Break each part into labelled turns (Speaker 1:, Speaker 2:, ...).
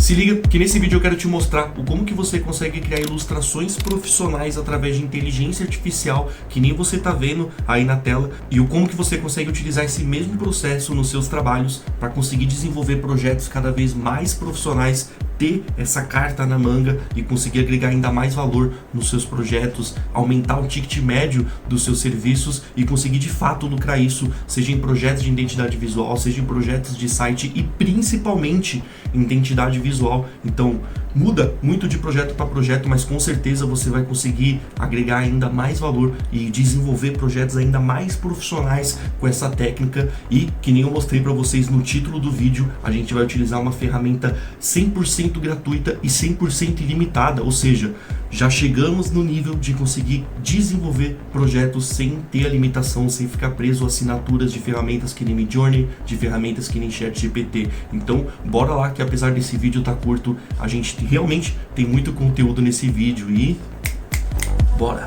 Speaker 1: Se liga que nesse vídeo eu quero te mostrar o como que você consegue criar ilustrações profissionais através de inteligência artificial, que nem você tá vendo aí na tela, e o como que você consegue utilizar esse mesmo processo nos seus trabalhos para conseguir desenvolver projetos cada vez mais profissionais, ter essa carta na manga e conseguir agregar ainda mais valor nos seus projetos, aumentar o ticket médio dos seus serviços e conseguir de fato lucrar isso, seja em projetos de identidade visual, seja em projetos de site e principalmente em identidade visual. Então muda muito de projeto para projeto, mas com certeza você vai conseguir agregar ainda mais valor e desenvolver projetos ainda mais profissionais com essa técnica. E que nem eu mostrei para vocês no título do vídeo, a gente vai utilizar uma ferramenta 100% gratuita e 100% ilimitada, ou seja, já chegamos no nível de conseguir desenvolver projetos sem ter a limitação, sem ficar preso a assinaturas de ferramentas que nem Midjourney, de ferramentas que nem ChatGPT. Então, bora lá que apesar desse vídeo tá curto, a gente realmente tem muito conteúdo nesse vídeo e bora!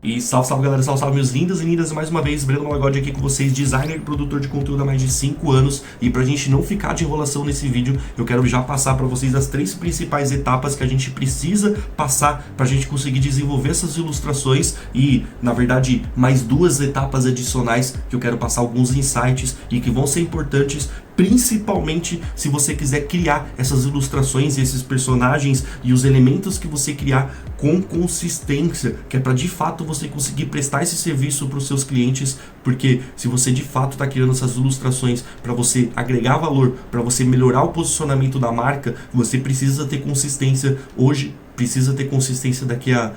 Speaker 1: E salve, salve galera, salve, salve meus lindas e lindas, mais uma vez, Breno Malagode aqui com vocês, designer e produtor de conteúdo há mais de 5 anos. E pra gente não ficar de enrolação nesse vídeo, eu quero já passar pra vocês as 3 principais etapas que a gente precisa passar pra gente conseguir desenvolver essas ilustrações. E, na verdade, mais 2 etapas adicionais que eu quero passar alguns insights e que vão ser importantes, principalmente se você quiser criar essas ilustrações e esses personagens e os elementos que você criar com consistência, que é para de fato você conseguir prestar esse serviço para os seus clientes, porque se você de fato está criando essas ilustrações para você agregar valor, para você melhorar o posicionamento da marca, você precisa ter consistência hoje, precisa ter consistência daqui a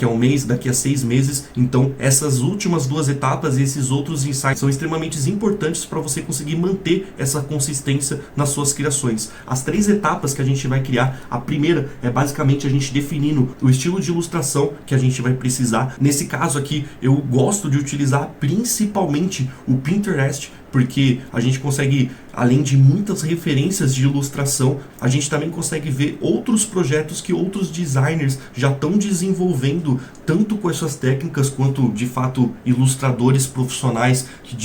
Speaker 1: um mês, daqui a 6 meses. Então essas últimas 2 etapas e esses outros insights são extremamente importantes para você conseguir manter essa consistência nas suas criações. As 3 etapas que a gente vai criar, a primeira é basicamente a gente definindo o estilo de ilustração que a gente vai precisar. Nesse caso aqui eu gosto de utilizar principalmente o Pinterest, porque a gente consegue, além de muitas referências de ilustração, a gente também consegue ver outros projetos que outros designers já estão desenvolvendo, tanto com essas técnicas quanto de fato ilustradores profissionais que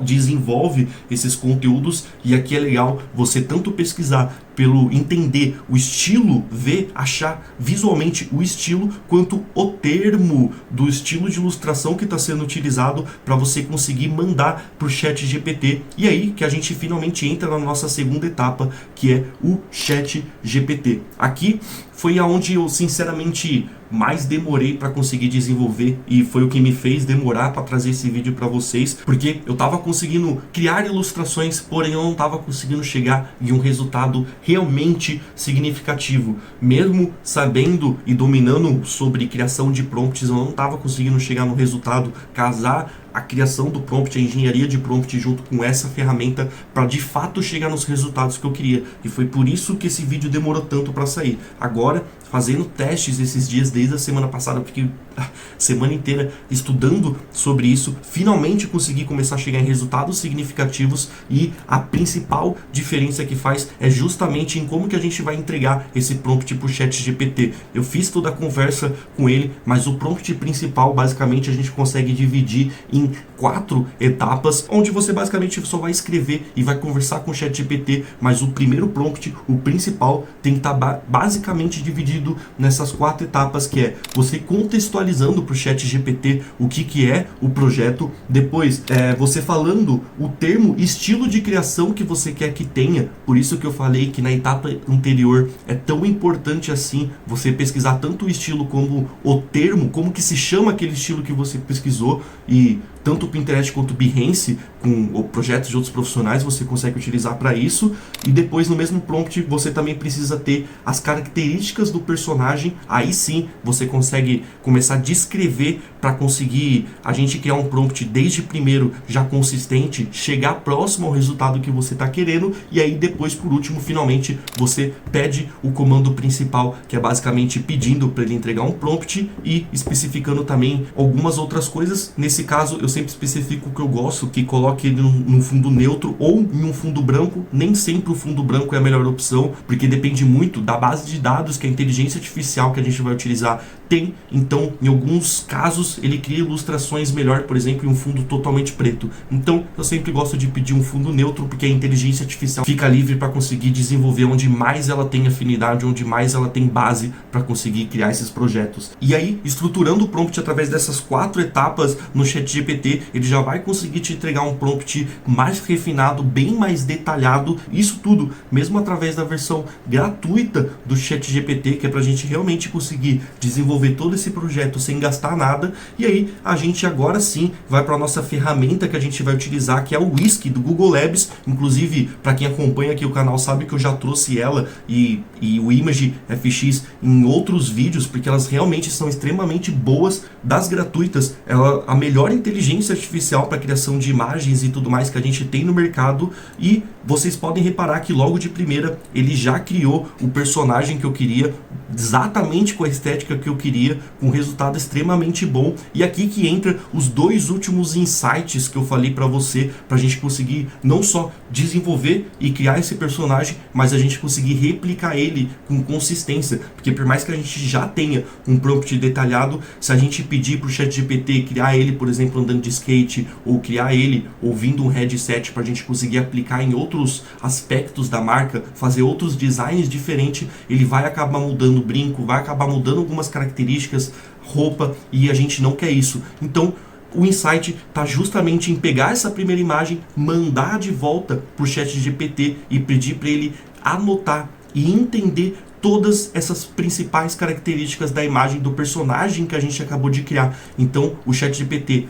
Speaker 1: desenvolvem esses conteúdos. E aqui é legal você tanto pesquisar pelo entender o estilo, ver, achar visualmente o estilo, quanto o termo do estilo de ilustração que está sendo utilizado para você conseguir mandar para o ChatGPT. E aí que a gente finalmente entra na nossa segunda etapa, que é o ChatGPT. Aqui foi aonde eu sinceramente mais demorei para conseguir desenvolver e foi o que me fez demorar para trazer esse vídeo para vocês, porque eu tava conseguindo criar ilustrações, porém eu não tava conseguindo chegar em um resultado realmente significativo. Mesmo sabendo e dominando sobre criação de prompts, eu não tava conseguindo chegar no resultado, casar a criação do prompt, a engenharia de prompt junto com essa ferramenta para de fato chegar nos resultados que eu queria. E foi por isso que esse vídeo demorou tanto para sair. Agora, fazendo testes esses dias, desde a semana passada, eu fiquei a semana inteira estudando sobre isso, finalmente consegui começar a chegar em resultados significativos. E a principal diferença que faz é justamente em como que a gente vai entregar esse prompt para o ChatGPT. Eu fiz toda a conversa com ele, mas o prompt principal, basicamente, a gente consegue dividir em 4 etapas, onde você basicamente só vai escrever e vai conversar com o ChatGPT, mas o primeiro prompt, o principal, tem que estar basicamente dividido nessas 4 etapas, que é você contextualizando para o ChatGPT o que é o projeto, depois você falando o termo estilo de criação que você quer que tenha. Por isso que eu falei que na etapa anterior é tão importante assim você pesquisar tanto o estilo como o termo, como que se chama aquele estilo que você pesquisou. E tanto o Pinterest quanto o Behance, com projetos de outros profissionais, você consegue utilizar para isso. E depois no mesmo prompt você também precisa ter as características do personagem. Aí sim você consegue começar a descrever para conseguir a gente criar um prompt desde primeiro já consistente, chegar próximo ao resultado que você está querendo. E aí depois, por último, finalmente você pede o comando principal, que é basicamente pedindo para ele entregar um prompt e especificando também algumas outras coisas. Nesse caso eu sempre especifico que eu gosto, que coloque ele num fundo neutro ou em um fundo branco. Nem sempre o fundo branco é a melhor opção, porque depende muito da base de dados que a inteligência artificial que a gente vai utilizar tem. Então, em alguns casos, ele cria ilustrações melhor, por exemplo, em um fundo totalmente preto. Então, eu sempre gosto de pedir um fundo neutro, porque a inteligência artificial fica livre para conseguir desenvolver onde mais ela tem afinidade, onde mais ela tem base para conseguir criar esses projetos. E aí, estruturando o prompt através dessas 4 etapas no ChatGPT, ele já vai conseguir te entregar um prompt mais refinado, bem mais detalhado. Isso tudo, mesmo através da versão gratuita do ChatGPT, que é para a gente realmente conseguir desenvolver todo esse projeto sem gastar nada. E aí a gente agora sim vai para a nossa ferramenta que a gente vai utilizar, que é o Whisk do Google Labs. Inclusive, para quem acompanha aqui o canal sabe que eu já trouxe ela e o Image FX em outros vídeos, porque elas realmente são extremamente boas. Das gratuitas, ela a melhor inteligência artificial para criação de imagens e tudo mais que a gente tem no mercado. E vocês podem reparar que logo de primeira ele já criou o personagem que eu queria, exatamente com a estética que eu queria, com um resultado extremamente bom. E aqui que entra os 2 últimos insights que eu falei para você, para a gente conseguir não só desenvolver e criar esse personagem, mas a gente conseguir replicar ele com consistência, porque por mais que a gente já tenha um prompt detalhado, se a gente pedir para o ChatGPT criar ele, por exemplo, andando de skate, ou criar ele ouvindo um headset para a gente conseguir aplicar em outros aspectos da marca, fazer outros designs diferentes, ele vai acabar mudando o brinco, vai acabar mudando algumas características, roupa, e a gente não quer isso. Então, o insight está justamente em pegar essa primeira imagem, mandar de volta para o ChatGPT e pedir para ele anotar e entender todas essas principais características da imagem do personagem que a gente acabou de criar. Então, o ChatGPT,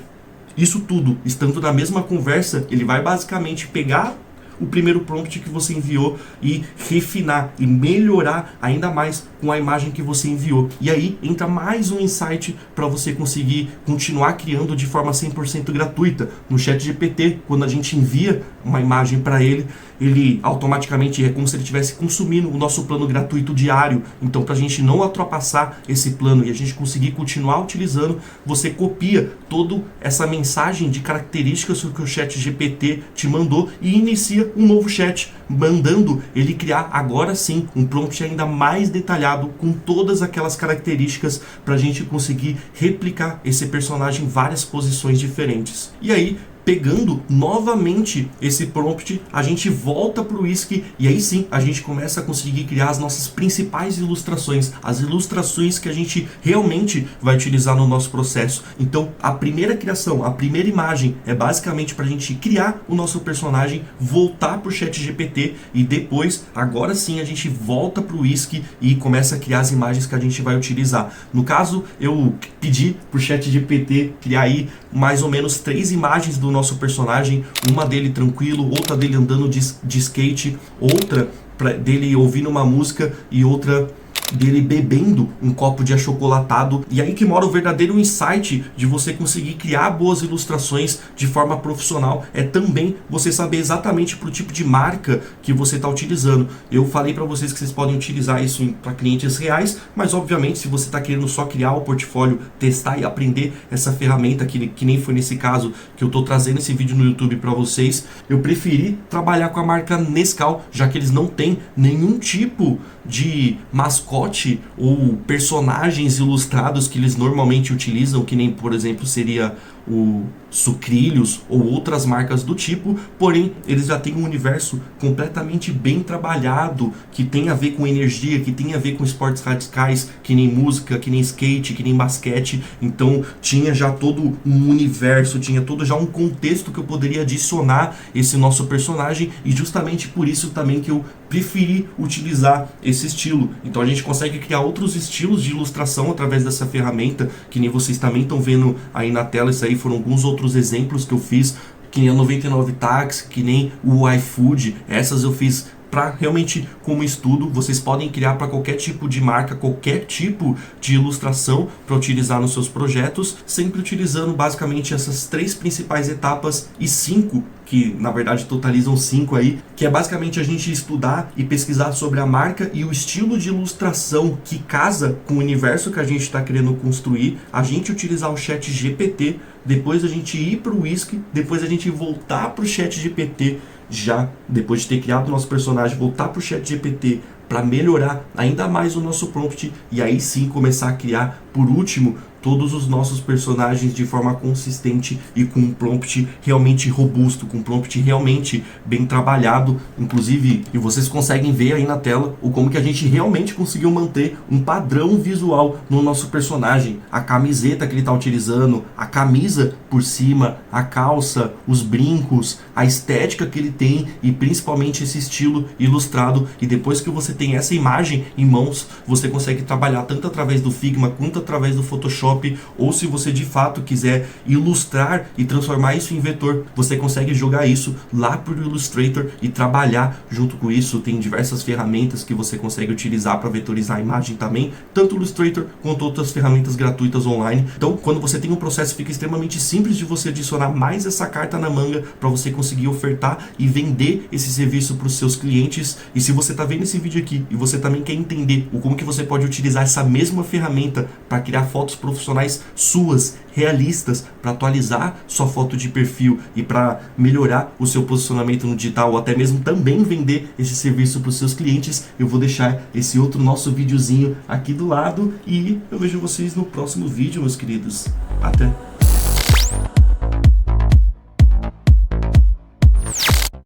Speaker 1: isso tudo estando na mesma conversa, ele vai basicamente pegar o primeiro prompt que você enviou e refinar e melhorar ainda mais com a imagem que você enviou. E aí entra mais um insight para você conseguir continuar criando de forma 100% gratuita. No ChatGPT, quando a gente envia uma imagem para ele, ele automaticamente é como se ele estivesse consumindo o nosso plano gratuito diário. Então, para a gente não ultrapassar esse plano e a gente conseguir continuar utilizando, você copia toda essa mensagem de características que o ChatGPT te mandou e inicia um novo chat, mandando ele criar agora sim um prompt ainda mais detalhado com todas aquelas características para a gente conseguir replicar esse personagem em várias posições diferentes. E aí, pegando novamente esse prompt, a gente volta para o Whisk e aí sim a gente começa a conseguir criar as nossas principais ilustrações, as ilustrações que a gente realmente vai utilizar no nosso processo. Então, a primeira criação, a primeira imagem é basicamente para a gente criar o nosso personagem, voltar para o ChatGPT e depois, agora sim, a gente volta para o Whisk e começa a criar as imagens que a gente vai utilizar. No caso, eu pedi para o ChatGPT criar aí mais ou menos 3 imagens do nosso personagem, uma dele tranquilo, outra dele andando de skate, outra dele ouvindo uma música e outra dele bebendo um copo de achocolatado. E aí que mora o verdadeiro insight de você conseguir criar boas ilustrações de forma profissional, é também você saber exatamente pro tipo de marca que você está utilizando. Eu falei para vocês que vocês podem utilizar isso para clientes reais, mas obviamente se você está querendo só criar o portfólio, testar e aprender essa ferramenta, que nem foi nesse caso que eu estou trazendo esse vídeo no YouTube para vocês, eu preferi trabalhar com a marca Nescau, já que eles não têm nenhum tipo de mascote ou personagens ilustrados que eles normalmente utilizam, que nem, por exemplo, seria o Sucrilhos ou outras marcas do tipo, porém eles já têm um universo completamente bem trabalhado, que tem a ver com energia, que tem a ver com esportes radicais, que nem música, que nem skate, que nem basquete. Então tinha já todo um universo, tinha todo já um contexto que eu poderia adicionar esse nosso personagem, e justamente por isso também que eu preferi utilizar esse estilo. Então a gente consegue criar outros estilos de ilustração através dessa ferramenta, que nem vocês também estão vendo aí na tela. Isso aí foram alguns outros exemplos que eu fiz, que nem a 99 Táxi, que nem o iFood. Essas eu fiz para realmente como estudo. Vocês podem criar para qualquer tipo de marca, qualquer tipo de ilustração para utilizar nos seus projetos, sempre utilizando basicamente essas 3 principais etapas e 5, que na verdade totalizam 5 aí, que é basicamente a gente estudar e pesquisar sobre a marca e o estilo de ilustração que casa com o universo que a gente está querendo construir, a gente utilizar o ChatGPT depois a gente ir para o Whisky, depois a gente voltar para o ChatGPT, já depois de ter criado o nosso personagem, voltar para o ChatGPT para melhorar ainda mais o nosso prompt e aí sim começar a criar, por último, todos os nossos personagens de forma consistente e com um prompt realmente robusto, com um prompt realmente bem trabalhado, inclusive, e vocês conseguem ver aí na tela o como que a gente realmente conseguiu manter um padrão visual no nosso personagem, a camiseta que ele está utilizando, a camisa por cima, a calça, os brincos, a estética que ele tem e principalmente esse estilo ilustrado. E depois que você tem essa imagem em mãos, você consegue trabalhar tanto através do Figma quanto através do Photoshop, ou se você de fato quiser ilustrar e transformar isso em vetor, você consegue jogar isso lá para o Illustrator e trabalhar junto com isso. Tem diversas ferramentas que você consegue utilizar para vetorizar a imagem também, tanto o Illustrator quanto outras ferramentas gratuitas online. Então, quando você tem um processo, fica extremamente simples de você adicionar mais essa carta na manga para você conseguir ofertar e vender esse serviço para os seus clientes. E se você está vendo esse vídeo aqui e você também quer entender como que você pode utilizar essa mesma ferramenta para criar fotos profissionais suas, realistas, para atualizar sua foto de perfil e para melhorar o seu posicionamento no digital, ou até mesmo também vender esse serviço para os seus clientes, eu vou deixar esse outro nosso videozinho aqui do lado e eu vejo vocês no próximo vídeo, meus queridos. Até!